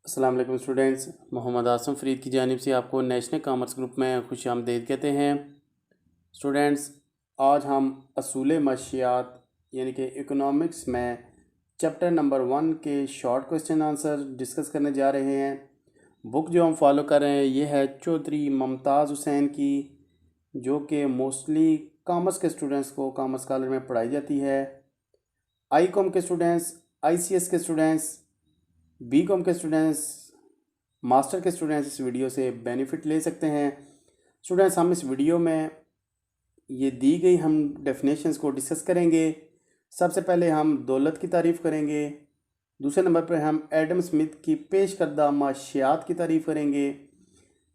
अस्सलाम वालेकुम स्टूडेंट्स, मोहम्मद आसम फ़रीद की जानिब से आपको नेशनल कॉमर्स ग्रुप में खुशामदीद कहते हैं। स्टूडेंट्स, आज हम असूल माशियात यानी कि इकोनॉमिक्स में चैप्टर नंबर 1 के शॉर्ट क्वेश्चन आंसर डिस्कस करने जा रहे हैं। बुक जो हम फॉलो कर रहे हैं ये है चौधरी मुमताज़ हुसैन की, जो कि मोस्टली कॉमर्स के स्टूडेंट्स को कॉमर्स कॉलेज में पढ़ाई जाती है। आई कॉम के स्टूडेंट्स, ICS के स्टूडेंट्स, बी कॉम के स्टूडेंट्स, मास्टर के स्टूडेंट्स इस वीडियो से बेनिफिट ले सकते हैं। स्टूडेंट्स, हम इस वीडियो में ये दी गई हम डेफिनेशंस को डिस्कस करेंगे। सबसे पहले हम दौलत की तारीफ़ करेंगे। दूसरे नंबर पर हम एडम स्मिथ की पेश करदा माशियात की तारीफ़ करेंगे।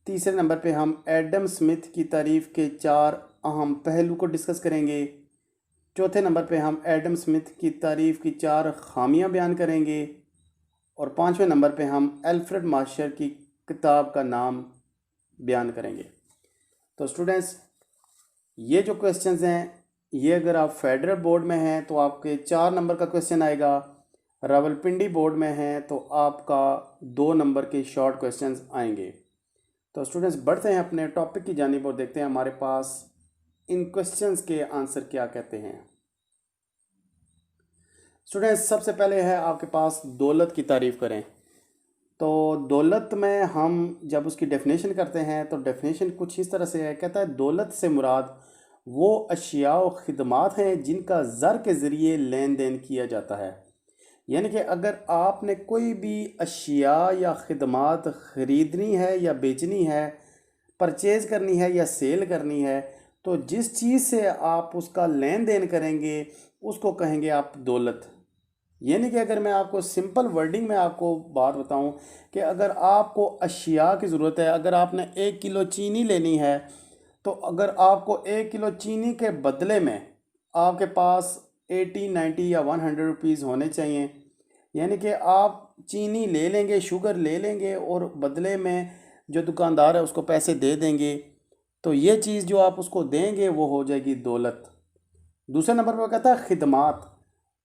तीसरे नंबर पे हम एडम स्मिथ की तारीफ़ के 4 अहम पहलू को डिस्कस करेंगे। चौथे नंबर पे हम एडम स्मिथ की तारीफ़ की 4 खामियां बयान करेंगे। और 5वें नंबर पे हम अल्फ्रेड मार्शल की किताब का नाम बयान करेंगे। तो स्टूडेंट्स, ये जो क्वेश्चंस हैं ये अगर आप फेडरल बोर्ड में हैं तो आपके 4 नंबर का क्वेश्चन आएगा। रावलपिंडी बोर्ड में हैं तो आपका 2 नंबर के शॉर्ट क्वेश्चंस आएंगे। तो स्टूडेंट्स, बढ़ते हैं अपने टॉपिक की जानिब और देखते हैं हमारे पास इन क्वेश्चंस के आंसर क्या कहते हैं। स्टूडेंट्स, सबसे पहले है आपके पास दौलत की तारीफ़ करें। तो दौलत में हम जब उसकी डेफिनेशन करते हैं तो डेफिनेशन कुछ इस तरह से है, कहता है दौलत से मुराद वो अशिया व खिदमात हैं जिनका ज़र के ज़रिए लेन देन किया जाता है। यानी कि अगर आपने कोई भी अशिया या खिदमात ख़रीदनी है या बेचनी है, परचेज़ करनी है या सेल करनी है, तो जिस चीज़ से आप उसका लेन देन करेंगे उसको कहेंगे आप दौलत। यानी कि अगर मैं आपको सिंपल वर्डिंग में आपको बात बताऊं कि अगर आपको अशिया की ज़रूरत है, अगर आपने 1 किलो चीनी लेनी है, तो अगर आपको 1 किलो चीनी के बदले में आपके पास 80, 90 या 100 रुपीज़ होने चाहिए। यानी कि आप चीनी ले लेंगे, शुगर ले लेंगे और बदले में जो दुकानदार है उसको पैसे दे देंगे, तो ये चीज़ जो आप उसको देंगे वो हो जाएगी दौलत। दूसरे नंबर पर कहता है खिदमात।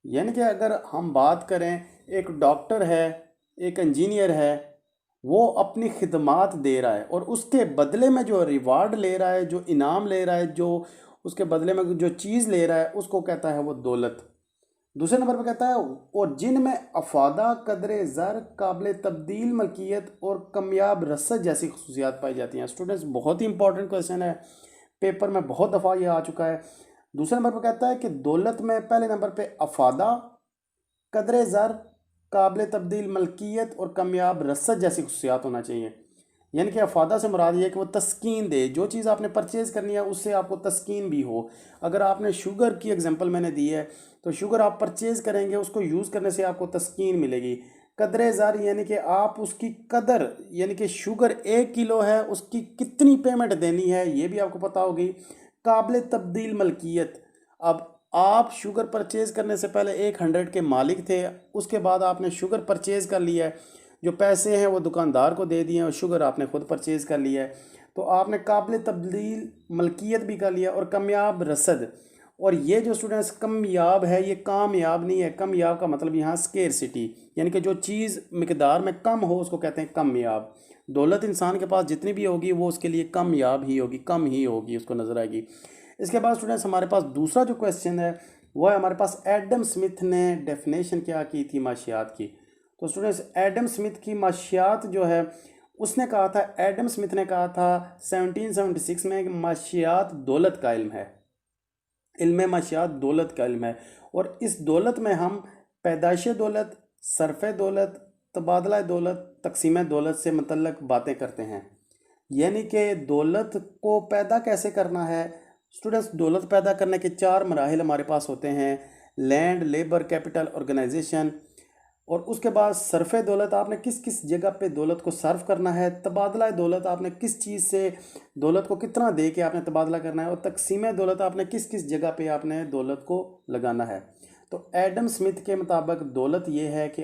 यानी कि अगर हम बात करें, एक डॉक्टर है, एक इंजीनियर है, वो अपनी खिदमात दे रहा है और उसके बदले में जो रिवार्ड ले रहा है, जो इनाम ले रहा है, जो उसके बदले में जो चीज़ ले रहा है, उसको कहता है वो दौलत। दूसरे नंबर पर कहता है और जिनमें अफादा, कदर ज़र, काबिल तब्दील मलकियत और कामयाब रसद जैसी खसूसियात पाई जाती हैं। स्टूडेंट्स, बहुत ही इंपॉर्टेंट क्वेश्चन है, पेपर में बहुत दफ़ा ये आ चुका है। दूसरे नंबर पर कहता है कि दौलत में पहले नंबर पे अफादा, कदर ज़र, काबिल तब्दील मलकियत और कामयाब रसद जैसी खसूसियात होना चाहिए। यानी कि अफादा से मुराद ये है कि वो तस्कीन दे, जो चीज़ आपने परचेज़ करनी है उससे आपको तस्कीन भी हो। अगर आपने शुगर की एग्जांपल मैंने दी है, तो शुगर आप परचेज़ करेंगे, उसको यूज़ करने से आपको तस्कीन मिलेगी। कदर ज़र यानी कि आप उसकी कदर, यानी कि शुगर 1 किलो है उसकी कितनी पेमेंट देनी है ये भी आपको पता होगी। काबिल तब्दील मलकियत, अब आप शुगर परचेज़ करने से पहले 100 के मालिक थे, उसके बाद आपने शुगर परचेज़ कर लिया है, जो पैसे हैं वो दुकानदार को दे दिए और शुगर आपने ख़ुद परचेज़ कर लिया है, तो आपने काबिल तब्दील मलकियत भी कर लिया और कामयाब रसद। और ये जो स्टूडेंट्स कामयाब है, ये कामयाब नहीं है। कामयाब का मतलब यहाँ स्केरसिटी, यानी कि जो चीज़ मिकदार में कम हो उसको कहते हैं कामयाब। दौलत इंसान के पास जितनी भी होगी वो उसके लिए कामयाब ही होगी, कम ही होगी, उसको नज़र आएगी। इसके बाद स्टूडेंट्स, हमारे पास दूसरा जो क्वेश्चन है वो है हमारे पास एडम स्मिथ ने डेफिनेशन क्या की थी माशियात की। तो स्टूडेंट्स, एडम स्मिथ की माशियात जो है उसने कहा था, एडम स्मिथ ने कहा था 1776 में कि माशियात दौलत का इल्म है। इल्म माशियात दौलत का इल्म है और इस दौलत में हम पैदाइश दौलत, सरफ़ दौलत, तबादला दौलत, तकसीम दौलत से मतलब बातें करते हैं। यानी कि दौलत को पैदा कैसे करना है। स्टूडेंट्स, दौलत पैदा करने के 4 मराहिल हमारे पास होते हैं, लैंड, लेबर, कैपिटल, ऑर्गेनाइजेशन। और उसके बाद सरफ़ दौलत, आपने किस किस जगह पे दौलत को सर्व करना है। तबादला दौलत, आपने किस चीज़ से दौलत को कितना दे के आपने तबादला करना है। और तकसीम दौलत, आपने किस किस जगह पे आपने दौलत को लगाना है। तो एडम स्मिथ के मुताबिक दौलत ये है कि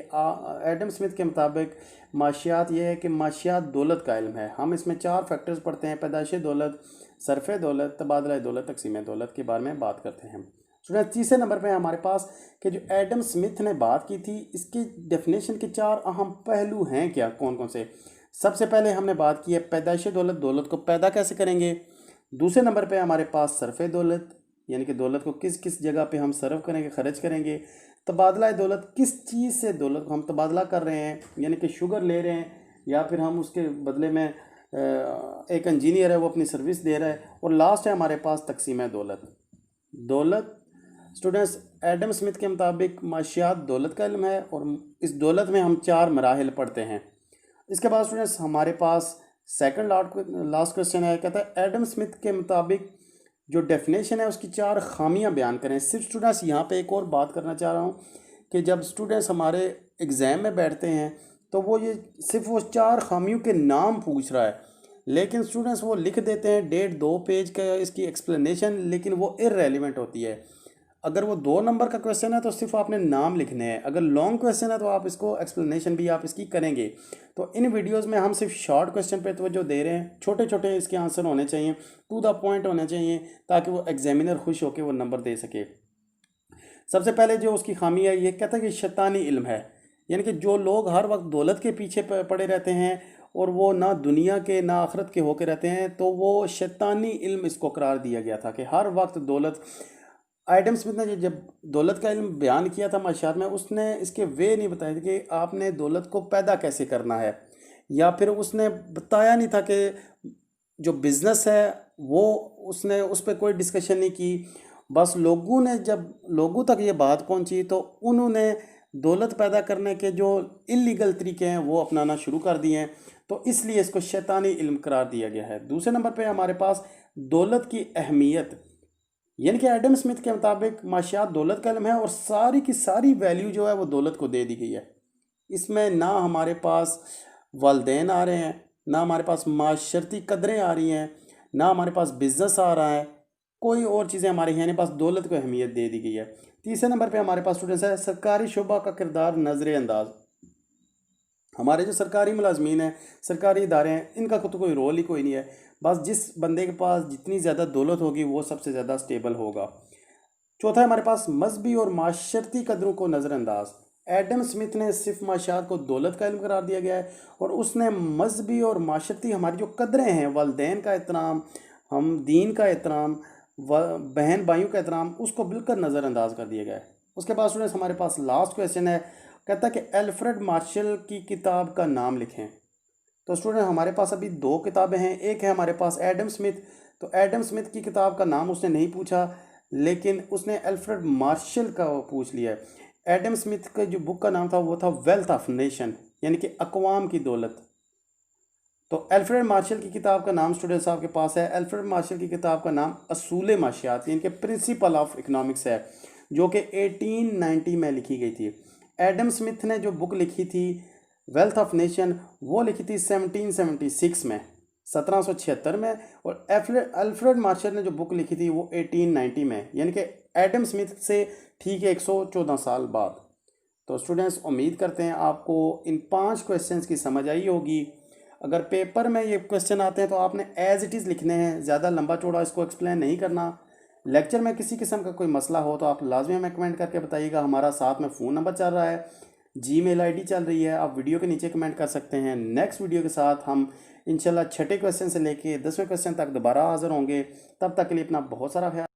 एडम स्मिथ के मुताबिक माशियात ये है कि माशियात दौलत का इल्म है। हम इसमें 4 फैक्टर्स पढ़ते हैं, पैदाइश दौलत, सरफ़ दौलत, तबादला दौलत, तकसीम दौलत के बारे में बात करते हैं। स्टूडेंट तीसरे नंबर पे हमारे पास कि जो एडम स्मिथ ने बात की थी, इसकी डेफिनेशन के 4 अहम पहलू हैं क्या, कौन कौन से। सबसे पहले हमने बात की है पैदाइश दौलत, दौलत को पैदा कैसे करेंगे। दूसरे नंबर पे हमारे पास सरफ़ दौलत, यानी कि दौलत को किस किस जगह पे हम सर्व करेंगे, खर्च करेंगे। तबादला दौलत, किस चीज़ से दौलत को हम तबादला कर रहे हैं, यानी कि शुगर ले रहे हैं या फिर हम उसके बदले में एक इंजीनियर है वो अपनी सर्विस दे रहा है। और लास्ट है हमारे पास तकसीम दौलत। दौलत स्टूडेंट्स एडम स्मिथ के मुताबिक माशियात दौलत का इल्म है और इस दौलत में हम 4 मराहिल पढ़ते हैं। इसके बाद स्टूडेंट्स हमारे पास सेकंड लास्ट क्वेश्चन है, कहता है एडम स्मिथ के मुताबिक जो डेफिनेशन है उसकी 4 खामियां बयान करें। सिर्फ स्टूडेंट्स यहाँ पे एक और बात करना चाह रहा हूँ कि जब स्टूडेंट्स हमारे एग्ज़ाम में बैठते हैं तो वो ये सिर्फ वो 4 खामियों के नाम पूछ रहा है, लेकिन स्टूडेंट्स वो लिख देते हैं 1.5-2 पेज का इसकी एक्सप्लेनेशन, लेकिन वो इररेलेवेंट होती है। अगर वो 2 नंबर का क्वेश्चन है तो सिर्फ आपने नाम लिखने हैं, अगर लॉन्ग क्वेश्चन है तो आप इसको एक्सप्लेनेशन भी आप इसकी करेंगे। तो इन वीडियोस में हम सिर्फ शॉर्ट क्वेश्चन पे तवज्जो दे रहे हैं, छोटे छोटे इसके आंसर होने चाहिए, टू द पॉइंट होने चाहिए, ताकि वो एग्जामिनर खुश होकर वो नंबर दे सके। सबसे पहले जो उसकी खामी है, ये कहता है कि शैतानी इल्म है, यानी कि जो लोग हर वक्त दौलत के पीछे पड़े रहते हैं और वो ना दुनिया के ना आखिरत के होके रहते हैं, तो वो शैतानी इल्म इसको करार दिया गया था कि हर वक्त दौलत। एडम स्मिथ ने जब दौलत का इल्म बयान किया था माशियात में, उसने इसके वे नहीं बताए थे कि आपने दौलत को पैदा कैसे करना है, या फिर उसने बताया नहीं था कि जो बिज़नेस है वो उसने उस पर कोई डिस्कशन नहीं की। बस लोगों ने जब लोगों तक ये बात पहुंची तो उन्होंने दौलत पैदा करने के जो इलीगल तरीके हैं वो अपनाना शुरू कर दिए हैं, तो इसलिए इसको शैतानी इल्म करार दिया गया है। दूसरे नंबर पे हमारे पास दौलत की अहमियत, यानी कि एडम स्मिथ के मुताबिक माशियात दौलत का इल्म है और सारी की सारी वैल्यू जो है वो दौलत को दे दी गई है। इसमें ना हमारे पास वालदेन आ रहे हैं, ना हमारे पास माशरती कदरें आ रही हैं, ना हमारे पास बिज़नेस आ रहा है, कोई और चीज़ें हमारे यहाँ नहीं, पास दौलत को अहमियत दे दी गई है। तीसरे नंबर पे हमारे पास स्टूडेंट्स है सरकारी शोबा का किरदार नज़र अंदाज। हमारे जो सरकारी मुलाजमीन हैं, सरकारी इदारे हैं, इनका तो कोई रोल ही कोई नहीं है। बस जिस बंदे के पास जितनी ज़्यादा दौलत होगी वो सबसे ज़्यादा स्टेबल होगा। चौथा है हमारे पास मजहबी और माशरती कदरों को नज़रअंदाज। एडम स्मिथ ने सिर्फ माशियात को दौलत का इल्म करार दिया गया है और उसने मजहबी और माशरती हमारी जो कदरें हैं, वालदैन का एहतराम, हम दीन का एहतराम, बहन भाइयों का एहतराम, उसको बिल्कुल नज़रअंदाज कर दिया गया है। उसके बाद स्टूडेंट्स हमारे पास लास्ट क्वेश्चन है, कहता है कि अल्फ्रेड मार्शल की किताब का नाम लिखें। तो स्टूडेंट हमारे पास अभी 2 किताबें हैं, एक है हमारे पास एडम स्मिथ। तो एडम स्मिथ की किताब का नाम उसने नहीं पूछा, लेकिन उसने अल्फ्रेड मार्शल का पूछ लिया है। एडम स्मिथ का जो बुक का नाम था वो था वेल्थ ऑफ नेशन, यानी कि अक़वाम की दौलत। तो अल्फ्रेड मार्शल की किताब का नाम स्टूडेंट्स आपके पास है, अल्फ्रेड मार्शल की किताब का नाम असूल माशियात यानी कि प्रिंसिपल ऑफ इकनॉमिक्स है, जो कि 1890 में लिखी गई थी। एडम स्मिथ ने जो बुक लिखी थी वेल्थ ऑफ नेशन, वो लिखी थी 1776 में, 1776 में। और अल्फ्रेड मार्शल ने जो बुक लिखी थी वो 1890 में, यानी कि एडम स्मिथ से ठीक है 114 साल बाद। तो स्टूडेंट्स उम्मीद करते हैं आपको इन 5 क्वेश्चंस की समझ आई होगी। अगर पेपर में ये क्वेश्चन आते हैं तो आपने एज इट इज़ लिखने हैं, ज़्यादा लंबा चौड़ा इसको एक्सप्लेन नहीं करना। लेक्चर में किसी किस्म का कोई मसला हो तो आप लाजमी हमें कमेंट करके बताइएगा। हमारा साथ में फ़ोन नंबर चल रहा है, जीमेल आईडी चल रही है, आप वीडियो के नीचे कमेंट कर सकते हैं। नेक्स्ट वीडियो के साथ हम इंशाल्लाह 6ठे क्वेश्चन से लेके 10वें क्वेश्चन तक दोबारा हाज़िर होंगे। तब तक के लिए अपना बहुत सारा ख्याल